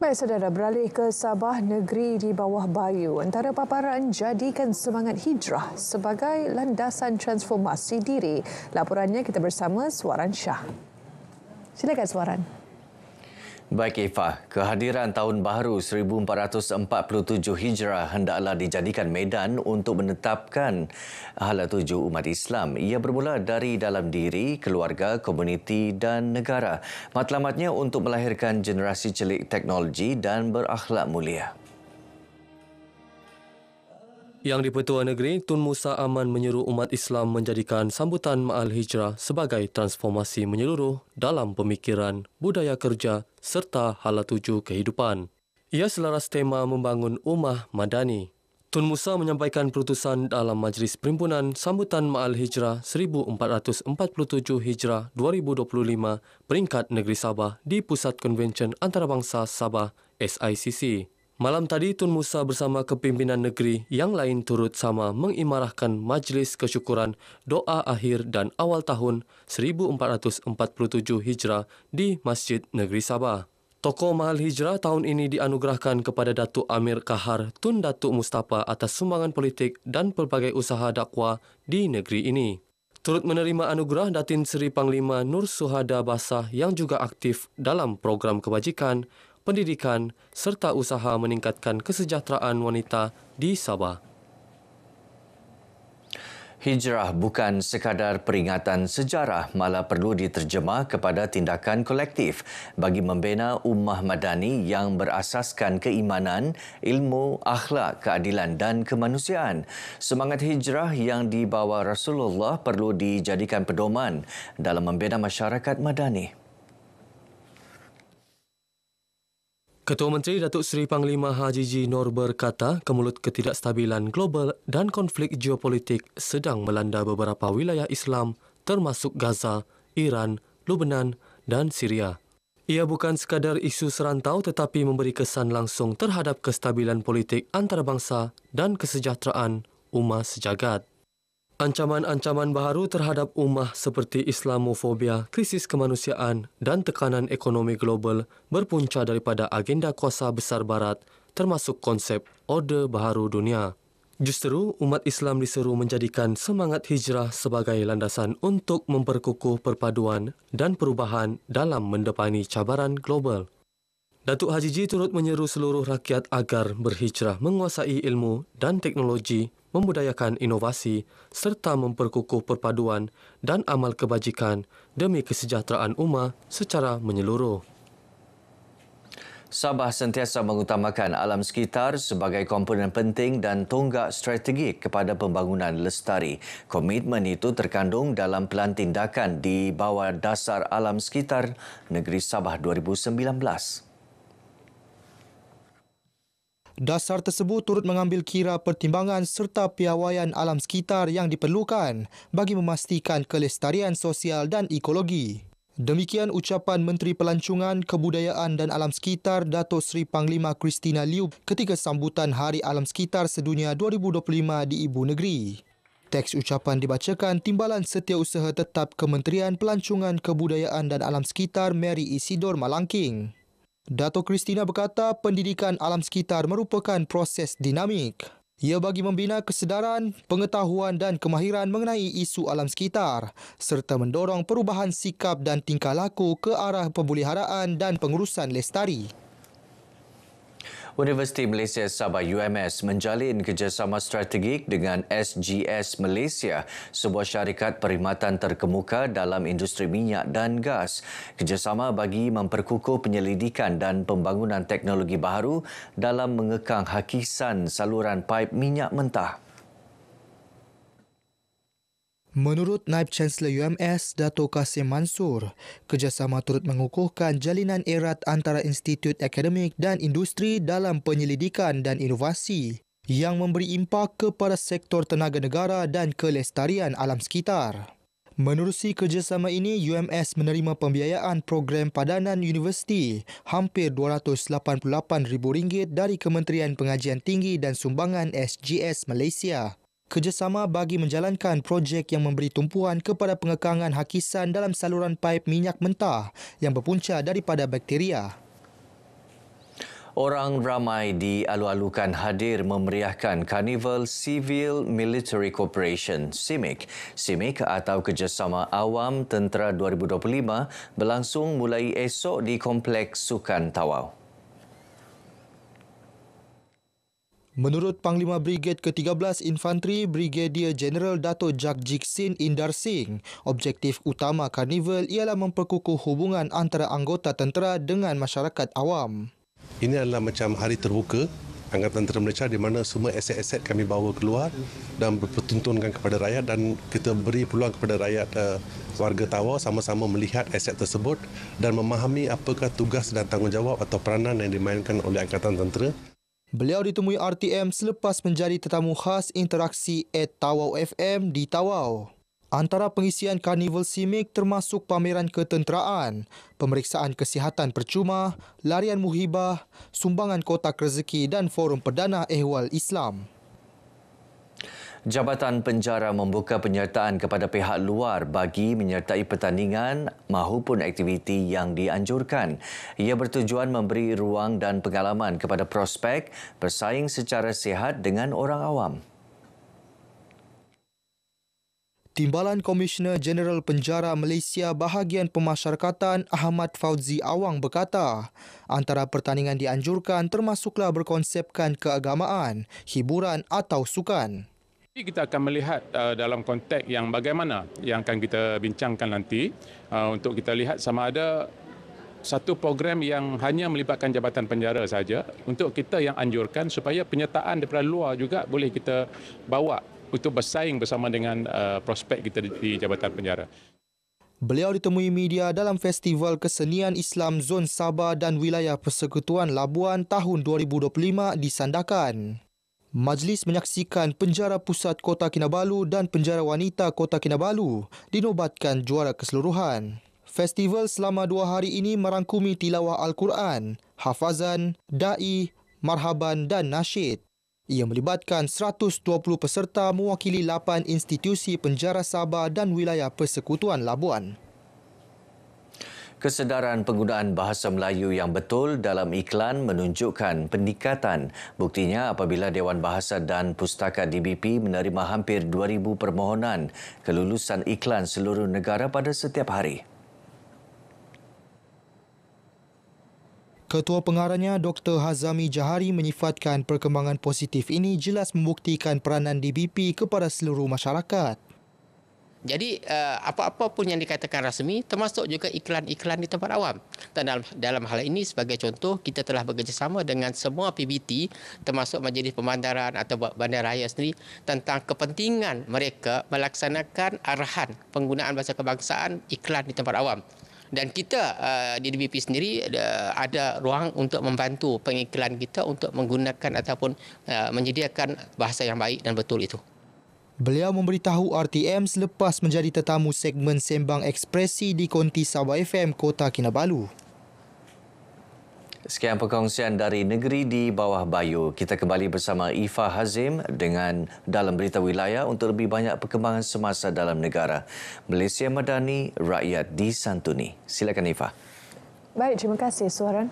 Baik saudara, beralih ke Sabah, negeri di bawah bayu. Antara paparan jadikan semangat hijrah sebagai landasan transformasi diri. Laporannya kita bersama Suaran Shah. Silakan Suaran. Baik Eva, kehadiran tahun baru 1447 Hijrah hendaklah dijadikan medan untuk menetapkan hala tuju umat Islam. Ia bermula dari dalam diri, keluarga, komuniti dan negara. Matlamatnya untuk melahirkan generasi celik teknologi dan berakhlak mulia. Yang di-Pertua Negeri, Tun Musa Aman menyeru umat Islam menjadikan sambutan Ma'al Hijrah sebagai transformasi menyeluruh dalam pemikiran, budaya kerja serta hala tuju kehidupan. Ia selaras tema membangun ummah madani. Tun Musa menyampaikan perutusan dalam Majlis Perhimpunan Sambutan Ma'al Hijrah 1447 Hijrah 2025 peringkat Negeri Sabah di Pusat Konvensyen Antarabangsa Sabah SICC. Malam tadi, Tun Musa bersama kepimpinan negeri yang lain turut sama mengimarahkan majlis kesyukuran doa akhir dan awal tahun 1447 Hijrah di Masjid Negeri Sabah. Tokoh Ma'al Hijrah tahun ini dianugerahkan kepada Datuk Amir Kahar Tun Datuk Mustafa atas sumbangan politik dan pelbagai usaha dakwah di negeri ini. Turut menerima anugerah Datin Seri Panglima Nur Suhada Basah yang juga aktif dalam program kebajikan, pendidikan serta usaha meningkatkan kesejahteraan wanita di Sabah. Hijrah bukan sekadar peringatan sejarah, malah perlu diterjemah kepada tindakan kolektif bagi membina ummah madani yang berasaskan keimanan, ilmu, akhlak, keadilan dan kemanusiaan. Semangat hijrah yang dibawa Rasulullah perlu dijadikan pedoman dalam membina masyarakat madani. Ketua Menteri Datuk Seri Panglima Haji G. Nor berkata kemulut ketidakstabilan global dan konflik geopolitik sedang melanda beberapa wilayah Islam termasuk Gaza, Iran, Lebanon dan Syria. Ia bukan sekadar isu serantau tetapi memberi kesan langsung terhadap kestabilan politik antarabangsa dan kesejahteraan ummah sejagat. Ancaman-ancaman baharu terhadap ummah seperti Islamofobia, krisis kemanusiaan dan tekanan ekonomi global berpunca daripada agenda kuasa besar Barat termasuk konsep Orde Baharu Dunia. Justeru, umat Islam diseru menjadikan semangat hijrah sebagai landasan untuk memperkukuh perpaduan dan perubahan dalam mendepani cabaran global. Datuk Haji G turut menyeru seluruh rakyat agar berhijrah menguasai ilmu dan teknologi, membudayakan inovasi serta memperkukuh perpaduan dan amal kebajikan demi kesejahteraan ummah secara menyeluruh. Sabah sentiasa mengutamakan alam sekitar sebagai komponen penting dan tonggak strategik kepada pembangunan lestari. Komitmen itu terkandung dalam Pelan Tindakan di bawah Dasar Alam Sekitar Negeri Sabah 2019. Dasar tersebut turut mengambil kira pertimbangan serta piawaian alam sekitar yang diperlukan bagi memastikan kelestarian sosial dan ekologi. Demikian ucapan Menteri Pelancongan, Kebudayaan dan Alam Sekitar Datuk Seri Panglima Christina Liu ketika sambutan Hari Alam Sekitar Sedunia 2025 di Ibu Negeri. Teks ucapan dibacakan Timbalan Setiausaha Tetap Kementerian Pelancongan, Kebudayaan dan Alam Sekitar Mary Isidor Malangking. Datuk Christina berkata pendidikan alam sekitar merupakan proses dinamik. Ia bagi membina kesedaran, pengetahuan dan kemahiran mengenai isu alam sekitar serta mendorong perubahan sikap dan tingkah laku ke arah pemeliharaan dan pengurusan lestari. Universiti Malaysia Sabah UMS menjalin kerjasama strategik dengan SGS Malaysia, sebuah syarikat perkhidmatan terkemuka dalam industri minyak dan gas. Kerjasama bagi memperkukuh penyelidikan dan pembangunan teknologi baharu dalam mengekang hakisan saluran paip minyak mentah. Menurut Naib Chancellor UMS, Dato' Kasim Mansur, kerjasama turut mengukuhkan jalinan erat antara institut akademik dan industri dalam penyelidikan dan inovasi yang memberi impak kepada sektor tenaga negara dan kelestarian alam sekitar. Menerusi kerjasama ini, UMS menerima pembiayaan program padanan universiti hampir RM288,000 dari Kementerian Pengajian Tinggi dan Sumbangan SGS Malaysia. Kerjasama bagi menjalankan projek yang memberi tumpuan kepada pengekangan hakisan dalam saluran paip minyak mentah yang berpunca daripada bakteria. Orang ramai dialu-alukan hadir memeriahkan Carnival Civil Military Cooperation (CIMIC). CIMIC atau Kerjasama Awam Tentera 2025 berlangsung mulai esok di Kompleks Sukan Tawau. Menurut Panglima Brigade ke-13 Infanteri Brigadier Jeneral Dato' Jagjit Singh Indar Singh, objektif utama Karnival ialah memperkukuh hubungan antara anggota tentera dengan masyarakat awam. Ini adalah macam hari terbuka Angkatan Tentera Malaysia di mana semua aset-aset kami bawa keluar dan berpertuntunkan kepada rakyat, dan kita beri peluang kepada rakyat warga Tawau sama-sama melihat aset tersebut dan memahami apakah tugas dan tanggungjawab atau peranan yang dimainkan oleh Angkatan Tentera. Beliau ditemui RTM selepas menjadi tetamu khas interaksi @Tawau FM di Tawau. Antara pengisian Karnival CIMIC termasuk pameran ketenteraan, pemeriksaan kesihatan percuma, larian muhibah, sumbangan kotak rezeki dan forum perdana ehwal Islam. Jabatan Penjara membuka penyertaan kepada pihak luar bagi menyertai pertandingan mahupun aktiviti yang dianjurkan. Ia bertujuan memberi ruang dan pengalaman kepada prospek bersaing secara sihat dengan orang awam. Timbalan Komisioner Jeneral Penjara Malaysia Bahagian Pemasyarakatan Ahmad Fauzi Awang berkata, antara pertandingan dianjurkan termasuklah berkonsepkan keagamaan, hiburan atau sukan. Kita akan melihat dalam konteks yang bagaimana yang akan kita bincangkan nanti untuk kita lihat sama ada satu program yang hanya melibatkan Jabatan Penjara saja untuk kita yang anjurkan supaya penyertaan daripada luar juga boleh kita bawa untuk bersaing bersama dengan prospek kita di Jabatan Penjara. Beliau ditemui media dalam Festival Kesenian Islam Zon Sabah dan Wilayah Persekutuan Labuan tahun 2025 di Sandakan. Majlis menyaksikan Penjara Pusat Kota Kinabalu dan Penjara Wanita Kota Kinabalu dinobatkan juara keseluruhan. Festival selama 2 hari ini merangkumi tilawah Al-Quran, hafazan, da'i, marhaban dan nasyid. Ia melibatkan 120 peserta mewakili 8 institusi penjara Sabah dan Wilayah Persekutuan Labuan. Kesedaran penggunaan bahasa Melayu yang betul dalam iklan menunjukkan peningkatan. Buktinya apabila Dewan Bahasa dan Pustaka DBP menerima hampir 2,000 permohonan kelulusan iklan seluruh negara pada setiap hari. Ketua Pengarahnya Dr. Hazami Jahari menyifatkan perkembangan positif ini jelas membuktikan peranan DBP kepada seluruh masyarakat. Jadi apa-apa pun yang dikatakan rasmi termasuk juga iklan-iklan di tempat awam. Dan dalam hal ini sebagai contoh kita telah bekerjasama dengan semua PBT termasuk Majlis Pemandaran atau Bandaraya sendiri tentang kepentingan mereka melaksanakan arahan penggunaan bahasa kebangsaan iklan di tempat awam. Dan kita di DBP sendiri ada ruang untuk membantu pengiklan kita untuk menggunakan ataupun menyediakan bahasa yang baik dan betul itu. Beliau memberitahu RTM selepas menjadi tetamu segmen Sembang Ekspresi di Konti Sabah FM Kota Kinabalu. Sekian perkongsian dari Negeri di Bawah Bayu. Kita kembali bersama Ifah Hazim dengan Dalam Berita Wilayah untuk lebih banyak perkembangan semasa dalam negara. Malaysia Madani, rakyat disantuni. Silakan Ifah. Baik, terima kasih Suharan.